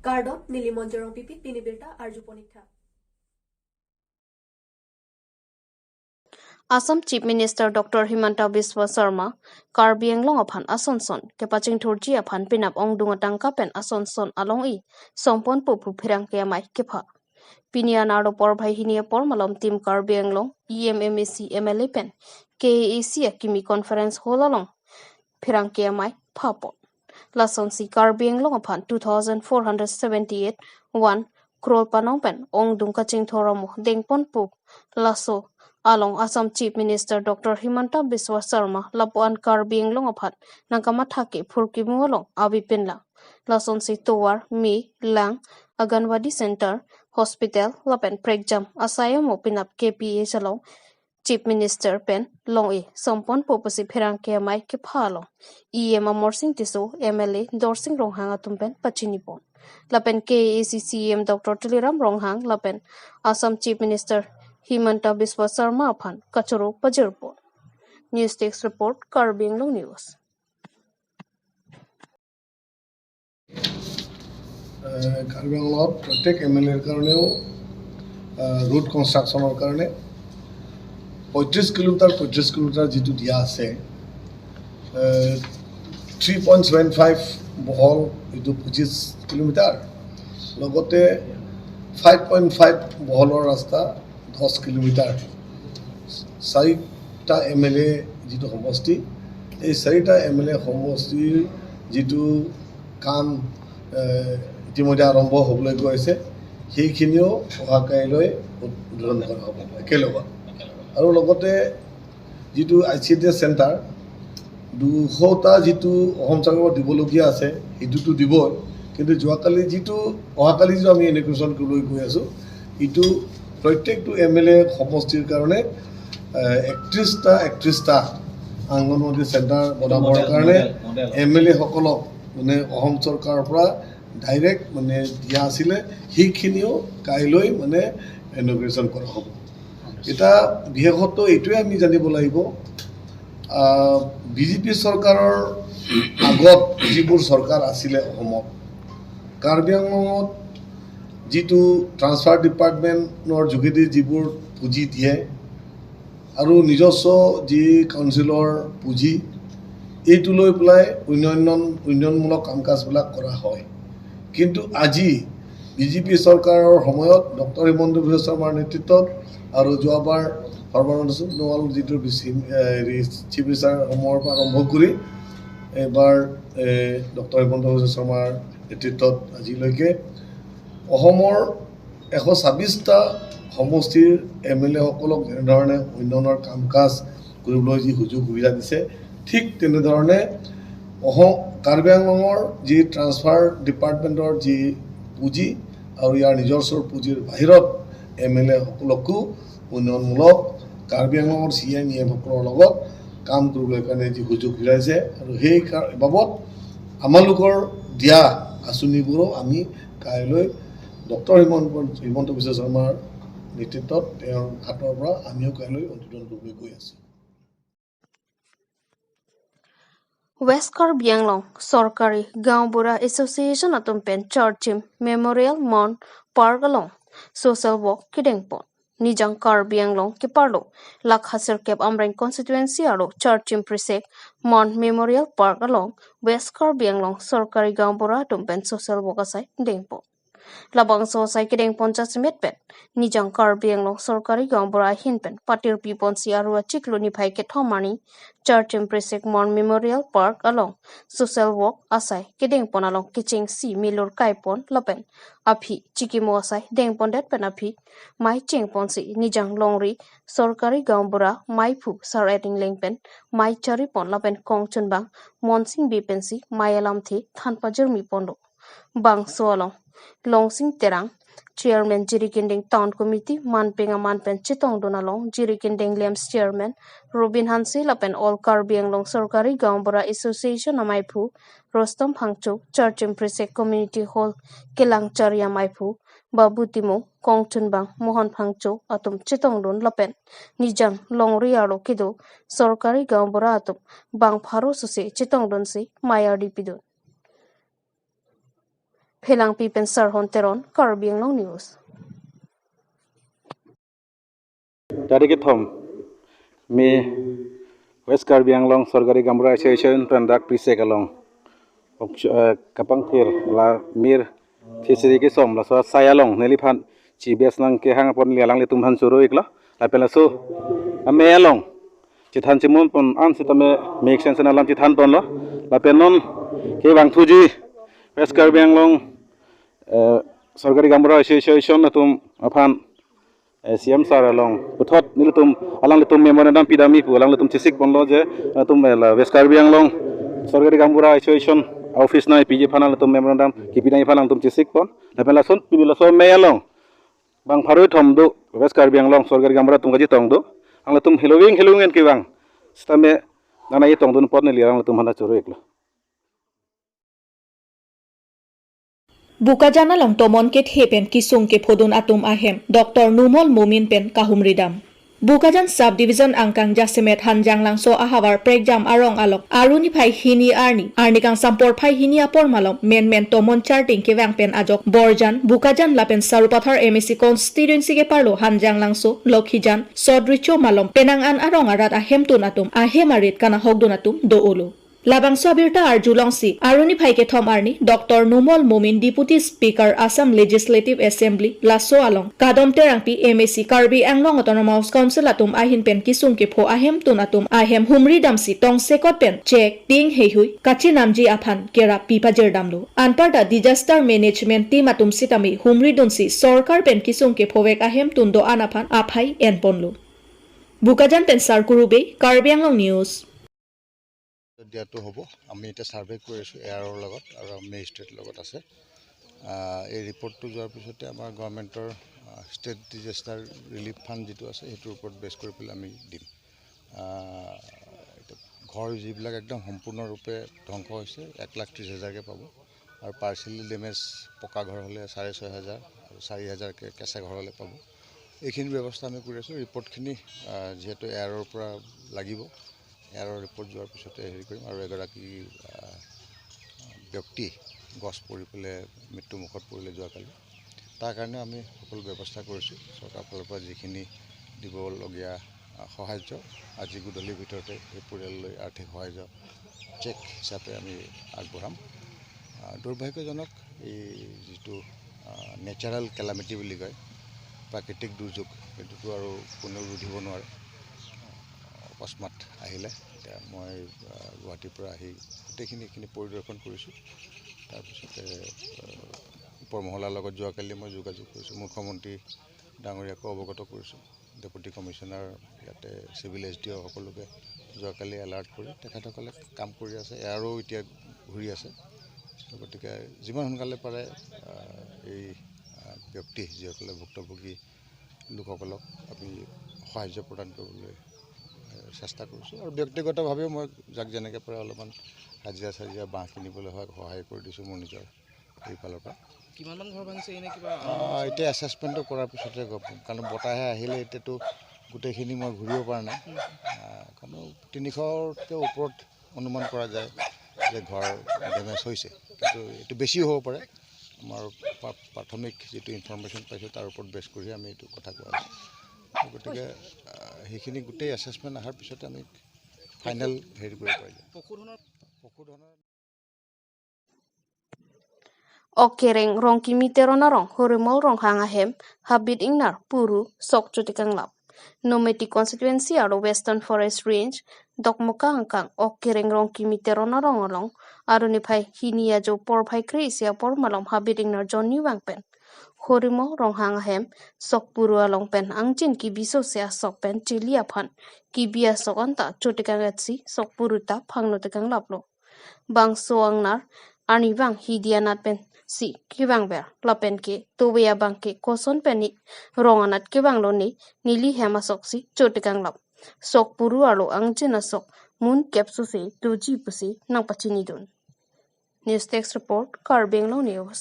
Gardon Nilimonjerong Pipit Pinibirta Arjuponikha. Assam Chief Minister Dr. Himanta Biswa Sarma, Karbi Anglong upon Asonson, Kepaching Turji upon Pinap Ong Dungatangka pen Asonson along e, Sompon Pupu Pirang Kiamai Kipa. Pinia Nardo Por Hinia Por Malom Team Karbi Anglong, EMMAC MLA pen, KAC Kimi Conference Hall along, Pirang Kiamai Papo. Lason si Karbi Anglong upon 2478, 1 Krol Panompen, Ong Dunkaching Thoramo, Dengpon Puk, Laso. Along Assam Chief Minister Dr. Himanta Biswa Sarma lapuan Karbi Anglong aphat nangkamathake phurki mungolong abi pinla lason si towar mi lang Aganwadi Center Hospital lapen pregjam asayamo pinap KPA salong Chief Minister pen long e sompon popasi phirang ke mai ke phalo EM Amorsing Tiso MLA Dorsing Ronghang atumpen pachinipon lapen KACCM Dr. Tuliram Ronghang lapen Assam Chief Minister Himanta Biswa Sarma upon Kachoro Pajarpon. News Desk Report, Karbi Anglong News. Karbi Anglong प्रत्येक MLA करने वो road construction करने 35 kilometre जितु दिया से 3.75 बहल इतु 25 kilometre लगते 5.5 बहलर रास्ता 10 kilometre चारिटा MLA जितु समष्टि এই চাৰিটা MLA সমষ্টিৰ যিটো কাম ইতিমধ্যে আৰম্ভ হ'বলৈ গৈ আছে সেইখিনিও অহাকাইলৈ উদ্বোধন কৰা হ'ব একেলগত আৰু লগতে যিটো ICDS চেণ্টাৰ 200টা যিটো অসম চৰকাৰৰ দিবলগীয়া আছে সেইটোতো দিবই কিন্তু যোৱাকালি যিটো অহাকালি যিটো আমি ইনগ্ৰেশ্যন কৰিবলৈ গৈ আছোঁ ইটো প্ৰত্যেকটো MLA সমষ্টিৰ কাৰণে 31টা আংগনৱাড়ী চেণ্টাৰ বনাবৰ কাৰণে MLA সকলক মানে অসম চৰকাৰৰ পৰা ডাইৰেক্ট মানে দিয়া আছিলে সেইখিনিও কাইলৈ মানে ইনগ্ৰেশ্যন কৰা হ'ব এটা বিশেষত্ব এইটোৱে আমি জানিব লাগিব বিজেপি চৰকাৰৰ আগত যিবোৰ চৰকাৰ আছিলে অসমত কাৰ্বি আংলঙত যিটো ট্ৰান্সফাৰ ডিপাৰ্টমেণ্টৰ যোগেদি যিবোৰ পুঁজি দিয়ে আৰু নিজস্ব যি কাউন্সিলৰ পুঁজি এইটো লৈ পেলাই উন্নয়নমূলক কাম কাজবিলাক কৰা হয় কিন্তু আজি বিজেপি চৰকাৰৰ সময়ত ডক্টৰ হিমন্ত বিশ্ব শৰ্মাৰ নেতৃত্বত আৰু যোৱাবাৰ সৰ্বানন্দ সোণোৱাল যিটো চিফ মিনিষ্টাৰ সময়ৰ পৰা আৰম্ভ কৰি এবাৰ ডক্টৰ হিমন্ত বিশ্ব শৰ্মাৰ নেতৃত্বত আজিলৈকে অসমৰ 126টা সমষ্টিৰ MLA সকলক যেনেধৰণে উন্নয়নৰ কাম কাজ কৰিবলৈ যি সুযোগ সুবিধা দিছে ঠিক তেনেধৰণে কাৰ্বি আংলঙৰ যি ট্ৰান্সফাৰ ডিপাৰ্টমেণ্টৰ যি পুঁজি আৰু ইয়াৰ নিজস্ব পুঁজিৰ বাহিৰত MLA সকলকো উন্নয়নমূলক কাৰ্বি আংলঙৰ CM সকলৰ লগত কাম কৰিবলৈ কাৰণে যি সুযোগ সুবিধাইছে আৰু সেই বাবদ আমালোকৰ দিয়া আঁচনিবোৰো আমি কাইলৈ ডক্টৰ হিমন্ত বিশ্ব শৰ্মাৰ নেতৃত্বত তেওঁৰ হাতৰ পৰা আমিও কাইলৈ অনুমোদন কৰিবলৈ গৈ আছোঁ West Karbi Anglong Sorkari Gaonbura Association atumpen Churchim Memorial Mount Park along Social Walk Kidengpon Nijang Karbi Anglong Kiparlo Lakhasir Kep Amrang Constituency aro Churchim Precinct Mount Memorial Park along West Karbi Anglong Sorkari Gaonbura atumpen Social Walk asai Dengpon Labang Sosai Kideng Ponchasimet Pet Nijang Karbi Anglong Sorkari Gaonbura Hinpen Patir Pipon Si Arua Chikluni Paiket Homani Churchim Precinct Mount Memorial Park along Social Walk Asai Kideng Pon along Kiching Si Milur Kaipon Lapen Api Chikimo Asai Deng Pondet Pen Api Mai Ching Ponsi Nijang Longri Sorkari Gaonbura Mai Pu Sar Eding Lengpen Mai Chari Pon Lapen Kong Chunbang Monsing Bipensi Mai Alam Thi Thanpa Jermi Pondo Bang Soalong Longsing Terang Chairman Jirikinding Town Committee Manpenga Manpen Chitong Donalong Jirikinding Lems Chairman Robin Hansi Lapen All Karbi Anglong Sorkari Gaonbura Association Amaipu Rostom Hangcho Churchim Precinct Community Hall Kilang Charia Maipu Babu Timo Kongchunbang Mohan Hangcho Atum Chitong Don Lapen Nijang Longri Aro Kido Sorkari Gaonbura Atum Bang Pharo Suse Chitong Don Si Maya Dipidon Phelang pipen Sarhon Teron, Karbi Anglong News. Dari thom me West Karbi Anglong Sorgari Gambra Association Pendak Pisek along kapang thir la mir fisiri ki som la so sayalong neliphan chibes nang ke hang pon lialang le tumhan suru ikla la pela so ame along chithan chimun pon an sitame make sense na lam chithan ton lo la penon ke bang thuji West Karbi Anglong Sorgari Gambra Association na tum aphan siam sar along puthot nilutum alang letum memorandum pidami pu alang letum chisik ponlo je tum West Karbi Anglong Sorgari Gambura Association office na pj phanal letum memorandum kipidai phalang tum chisik pon lapela son pinila so me along bang pharoi thom do West Karbi Anglong Sorgari Gambura tum gaji tong do ang letum hilowing en ki bang stame nana ye tong do pon ne liang letum hana choro eklo Bukajana long tomon ket hepen kisung ke phodun atum ahem Dr. Numol Mumin pen kahumridam Bukajan subdivision angkang jasemet hanjang langso ahawar pregjam arong alok aruni phai hini arni kang sampor phai hini apor malom men tomon charting ke wang pen ajok borjan bukajan lapen sarupathar MSC constituency ke parlo hanjang langso lokhijan sodricho malom penang an arong arat ahem tun atum ahemarit kana hogdun atum do olo Labang Sabirta Arjulongsi, Aruni Paike Thom Arni, Dr. Numol Mumin, Deputy Speaker, Assam Legislative Assembly, Lasso Along, Kadom Terangpi, MSC, Karbi Anglong Autonomous Council Atum Ahin Pen Kisung Ke Pho Ahem Tun Atum Ahem Humri Damsi, Tong Sekot Pen, Chek, Ting Hehui, Kachi Namji Aphan, Kera Pipa Jerdamlu. Anparta Disaster Management Team Atum Sitami, Humri Dunsi, Sorkar Pen Kisung Ke Phovek Ahem Tun Do Anaphan, Aphai Enponlu. Bukajan Pen Sarkurube, Karbi Anglong News. দিয়াটো হ'ব আমি এটা survey কৰিছো এয়াৰৰ লগত আৰু magistrate লগত আছে এই ৰিপৰ্টটো যোৱাৰ পিছতে আমাৰ গভৰ্ণমেণ্টৰ ষ্টেট ডিজাস্টাৰ ৰিলিফ ফাণ্ড যেটো আছে হেটোৰ ওপৰত বেছ কৰি পেলাই আমি দিম ঘৰ যিবিলাক একদম সম্পূৰ্ণৰূপে ধ্বংস হৈছে 1,30,000 কে পাব আৰু পাৰ্চিয়েলি ডেমেজ পকা ঘৰ হলে 6,500 আৰু 4,000 কে কেঁচা ঘৰ হলে পাব এইখিনি ব্যৱস্থা আমি কৰি আছো ৰিপৰ্টখিনি যেহেতু এয়াৰৰ পৰা লাগিব এয়াৰৰ ৰিপৰ্ট যোৱাৰ পিছতে হেৰি কৰিম আৰু এগৰাকী ব্যক্তি গছ পৰি পেলাই মৃত্যুমুখত পৰিলে যোৱাকালি তাৰ কাৰণে আমি সকলো ব্যৱস্থা কৰিছোঁ চৰকাৰৰ ফালৰ পৰা যিখিনি দিবলগীয়া সাহায্য আজি গধূলিৰ ভিতৰতে এই পৰিয়াললৈ আৰ্থিক সাহায্য চেক হিচাপে আমি আগবঢ়াম দুৰ্ভাগ্যজনক এই যিটো নেচাৰেল কেলামিটি বুলি কয় প্ৰাকৃতিক দুৰ্যোগ এইটোতো আৰু কোনেও ৰুধিব নোৱাৰে অকস্মাত আহিলে এতিয়া মই গুৱাহাটীৰ পৰা আহি গোটেইখিনি পৰিদৰ্শন কৰিছোঁ তাৰপিছতে উপমহলাৰ লগত যোৱাকালি মই যোগাযোগ কৰিছোঁ মুখ্যমন্ত্ৰী ডাঙৰীয়াকো অৱগত কৰিছোঁ ডেপুটি কমিশ্যনাৰ ইয়াতে চিভিল SDO সকলোকে যোৱাকালি এলাৰ্ট কৰি তেখেতসকলে কাম কৰি আছে এয়াৰো এতিয়া ঘূৰি আছে গতিকে যিমান সোনকালে পাৰে এই ব্যক্তি যিসকলে ভুক্তভোগী লোকসকলক আমি সাহায্য প্ৰদান কৰিবলৈ চেষ্টা কৰিছোঁ আৰু ব্যক্তিগতভাৱে মই যাক যেনেকৈ পাৰে অলপমান হাজিৰা বাঁহ কিনিবলৈ হয় সহায় কৰি দিছোঁ মোৰ নিজৰ এইফালৰ পৰা কিমানমান ঘৰ ভাঙিছে এনে কিবা এতিয়া এছেছমেণ্টটো কৰাৰ পিছতে কাৰণ বতাহে আহিলে এতিয়াতো গোটেইখিনি মই ঘূৰিব পৰা নাই কাৰণ 300তকৈ ওপৰত অনুমান কৰা যায় যে ঘৰ ডেমেজ হৈছে কিন্তু এইটো বেছিও হ'ব পাৰে আমাৰ প্ৰাথমিক যিটো ইনফৰমেশ্যন পাইছোঁ তাৰ ওপৰত বেছ কৰি আমি এইটো কথা কোৱা হৈছে গতিকে সেইখিনি গোটেই এছেছমেণ্ট অহাৰ পিছতে আমি ফাইনেল হেৰি কৰিব পাৰিম পশুধনৰ Okereng rong kimiteron arong horimol rong hangahem habit ingnar puru sok chutikang lap. Nometi constituency aro Western Forest Range dokmoka angkang okereng rong kimiteron arong along aro nipai hinia jo por phai krisia por malom habit ingnar jonni wangpen. Horimol rong hangahem sok puru along pen angjin ki biso sia sok pen chilia phan ki bia sok anta chutikang etsi sok puru ta phangno tikang laplo. Bang so angnar ani bang hidianat pen si kibang ber lapen ke tobeya bang ke koson peni ronganat kibang lo ni nili hema sok si chotikang lap sok puru alo angjina sok mun kepsu se tuji pusi nang pachini don. News Text Report Karbi Anglong News.